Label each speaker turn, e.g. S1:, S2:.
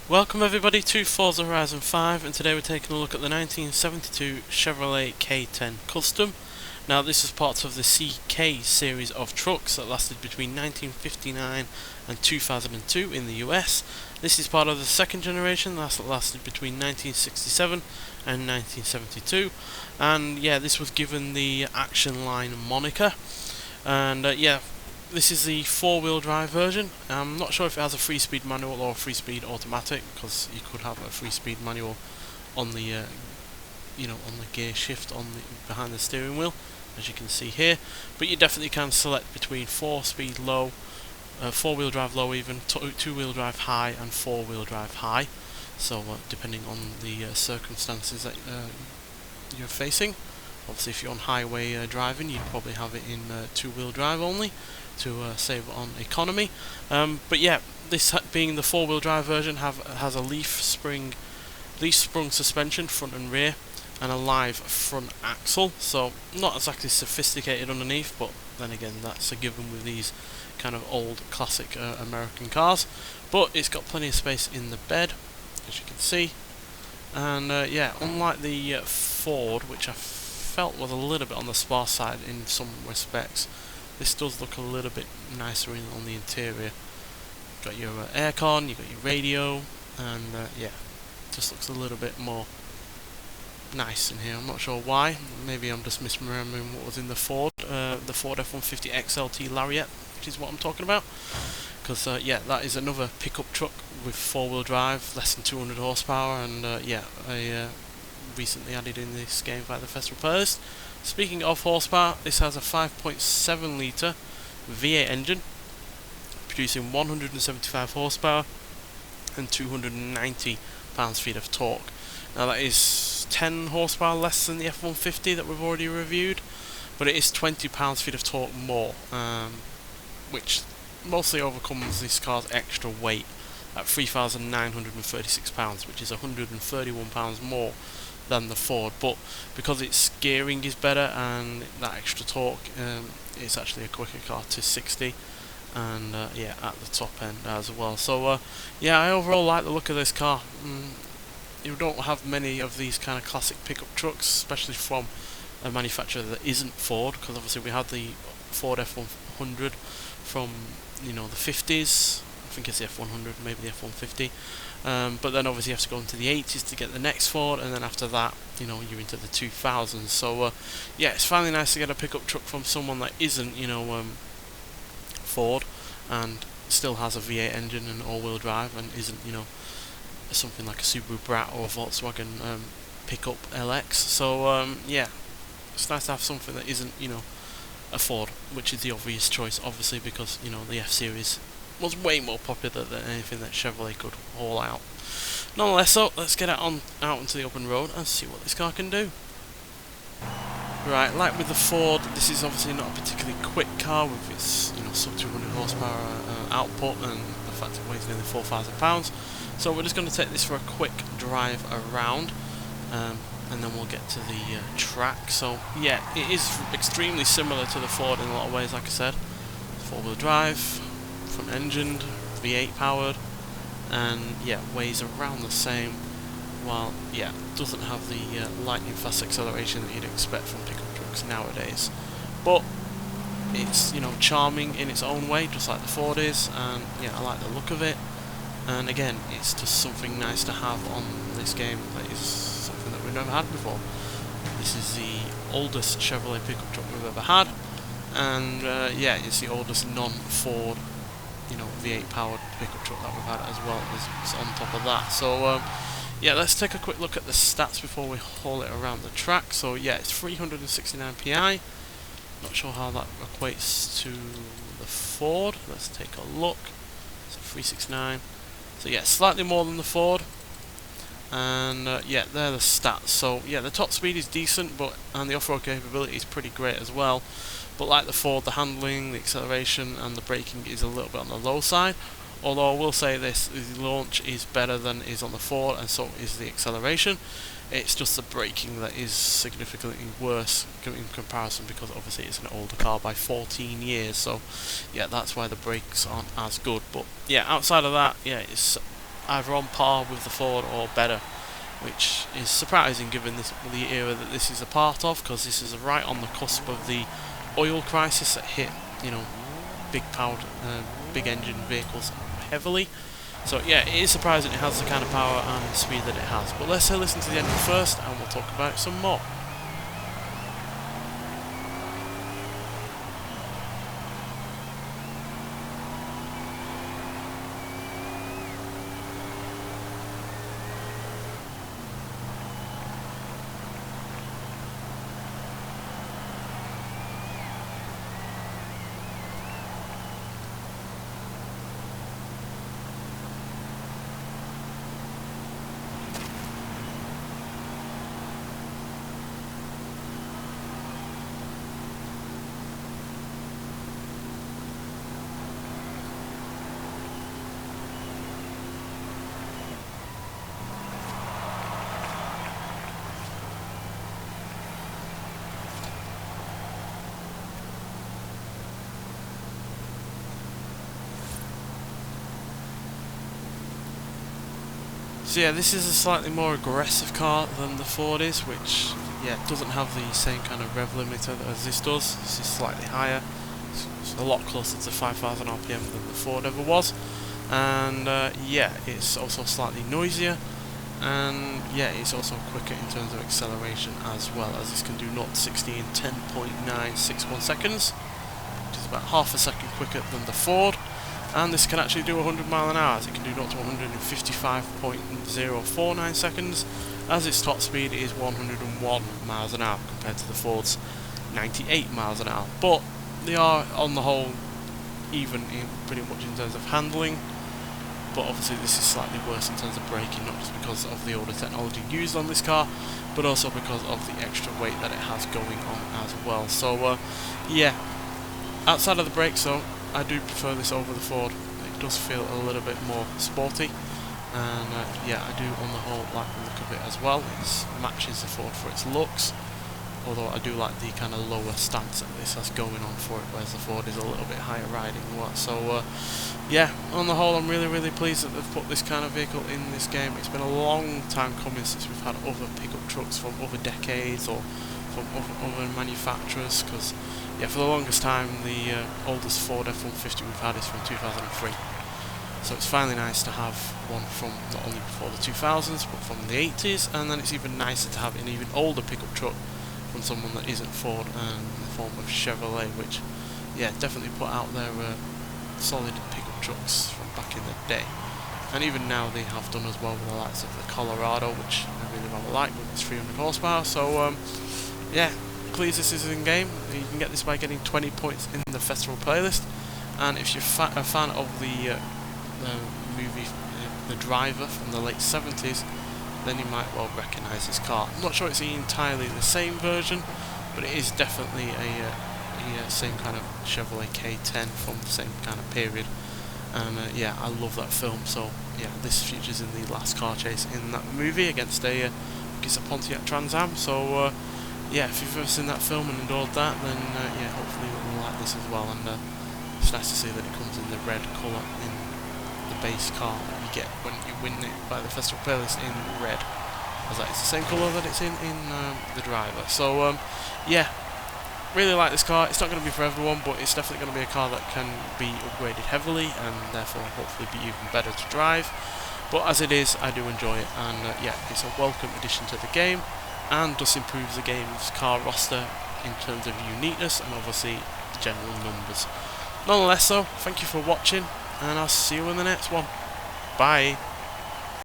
S1: Welcome everybody to Forza Horizon 5, and today we're taking a look at the 1972 Chevrolet K-10 Custom. Now this is part of the CK series of trucks that lasted between 1959 and 2002 in the US. This is part of the second generation that lasted between 1967 and 1972, and yeah, this was given the Action Line moniker. And this is the four-wheel drive version. I'm not sure if it has a 3-speed manual or a 3-speed automatic, because you could have a 3-speed manual on the on the gear shift behind the steering wheel, as you can see here. But you definitely can select between 4-speed low, 4-wheel drive low, even 2-wheel drive high, and 4-wheel drive high. So depending on the circumstances that you're facing. Obviously, if you're on highway driving, you'd probably have it in 2-wheel drive only to save on economy. But yeah, this being the 4-wheel drive version, has a leaf-sprung suspension front and rear, and a live front axle. So not exactly sophisticated underneath, but then again, that's a given with these kind of old classic American cars. But it's got plenty of space in the bed, as you can see. And yeah, unlike the Ford, which I felt was a little bit on the sparse side in some respects, this does look a little bit nicer on the interior. Got your aircon, you got your radio, and yeah, just looks a little bit more nice in here. I'm not sure why. Maybe I'm just misremembering what was in the Ford F-150 XLT Lariat, which is what I'm talking about. Because yeah, that is another pickup truck with 4-wheel drive, less than 200 horsepower, and yeah, I recently added in this game by the Festival Players. Speaking of horsepower, this has a 5.7 litre V8 engine, producing 175 horsepower and 290 pounds-feet of torque. Now that is 10 horsepower less than the F-150 that we've already reviewed, but it is 20 pounds-feet of torque more, which mostly overcomes this car's extra weight at 3,936 pounds, which is 131 pounds more than the Ford. But because its gearing is better and that extra torque, it's actually a quicker car to 60, and yeah, at the top end as well. So yeah, I overall like the look of this car. You don't have many of these kind of classic pickup trucks, especially from a manufacturer that isn't Ford, because obviously we had the Ford F-100 from the 50s. I think it's the F-100, maybe the F-150. But then obviously you have to go into the 80s to get the next Ford, and then after that, you're into the 2000s. So yeah, it's finally nice to get a pickup truck from someone that isn't, Ford, and still has a V8 engine and all-wheel drive, and isn't, something like a Subaru Brat or a Volkswagen pickup LX. So yeah, it's nice to have something that isn't, a Ford, which is the obvious choice, obviously, because the F-Series was way more popular than anything that Chevrolet could haul out. Nonetheless, so let's get it out into the open road and see what this car can do. Right, like with the Ford, this is obviously not a particularly quick car with its sub 200 horsepower output, and the fact it weighs nearly 4,000 pounds. So we're just going to take this for a quick drive around, and then we'll get to the track. So yeah, it is extremely similar to the Ford in a lot of ways. Like I said, 4-wheel drive, front engined, V8 powered, and yeah, weighs around the same, while yeah, doesn't have the lightning fast acceleration that you'd expect from pickup trucks nowadays. But it's charming in its own way, just like the Ford is, and yeah, I like the look of it. And again, it's just something nice to have on this game that is something that we've never had before. This is the oldest Chevrolet pickup truck we've ever had, and yeah, it's the oldest non-Ford V8 powered pickup truck that we've had as well as on top of that. So yeah, let's take a quick look at the stats before we haul it around the track. So yeah, it's 369 PI. Not sure how that equates to the Ford. Let's take a look. So 369. So yeah, slightly more than the Ford. And yeah, they're the stats. So yeah, the top speed is decent, and the off-road capability is pretty great as well. But like the Ford, the handling, the acceleration, and the braking is a little bit on the low side. Although I will say this, the launch is better than is on the Ford, and so is the acceleration. It's just the braking that is significantly worse in comparison, because obviously it's an older car by 14 years. So yeah, that's why the brakes aren't as good. But yeah, outside of that, yeah, it's either on par with the Ford or better, which is surprising given the era that this is a part of, because this is right on the cusp of the oil crisis that hit, you know, big powered, big engine vehicles heavily. So yeah, it is surprising it has the kind of power and speed that it has. But let's listen to the engine first, and we'll talk about it some more. So yeah, this is a slightly more aggressive car than the Ford is, which yeah doesn't have the same kind of rev limiter as this does. This is slightly higher. It's a lot closer to 5,000 RPM than the Ford ever was, and yeah, it's also slightly noisier, and yeah, it's also quicker in terms of acceleration as well, as this can do 0 to 60 in 10.961 seconds, which is about half a second quicker than the Ford. And this can actually do 100 mile an hour, as it can do 0 to 100 in 55.049 seconds, as its top speed is 101 miles an hour compared to the Ford's 98 miles an hour. But they are, on the whole, even in pretty much in terms of handling. But obviously this is slightly worse in terms of braking, not just because of the older technology used on this car, but also because of the extra weight that it has going on as well. So yeah, outside of the brakes though, I do prefer this over the Ford. It does feel a little bit more sporty, and yeah, I do on the whole like the look of it as well. It matches the Ford for its looks, although I do like the kind of lower stance that this has going on for it, whereas the Ford is a little bit higher riding. So yeah, on the whole I'm really pleased that they've put this kind of vehicle in this game. It's been a long time coming since we've had other pickup trucks from other decades or from other manufacturers, because yeah, for the longest time the oldest Ford F-150 we've had is from 2003. So it's finally nice to have one from not only before the 2000s but from the 80s, and then it's even nicer to have an even older pickup truck from someone that isn't Ford, and in the form of Chevrolet, which yeah definitely put out their solid pickup trucks from back in the day. And even now they have done as well with the likes of the Colorado, which I really rather like with its 300 horsepower. So yeah, please, this is in game. You can get this by getting 20 points in the festival playlist, and if you're a fan of the movie The Driver from the late 70s, then you might well recognise this car. I'm not sure it's entirely the same version, but it is definitely a same kind of Chevrolet K-10 from the same kind of period. And yeah, I love that film. So yeah, this features in the last car chase in that movie against a Pontiac Trans Am. So yeah, if you've ever seen that film and adored that, then yeah, hopefully you'll like this as well. And it's nice to see that it comes in the red colour in the base car that you get when you win it by the festival playlist in red, as that is the same colour that it's in the Driver. So yeah, really like this car. It's not going to be for everyone, but it's definitely going to be a car that can be upgraded heavily and therefore hopefully be even better to drive. But as it is, I do enjoy it, and yeah, it's a welcome addition to the game, and just improves the game's car roster in terms of uniqueness and obviously the general numbers. Nonetheless though, thank you for watching, and I'll see you in the next one. Bye!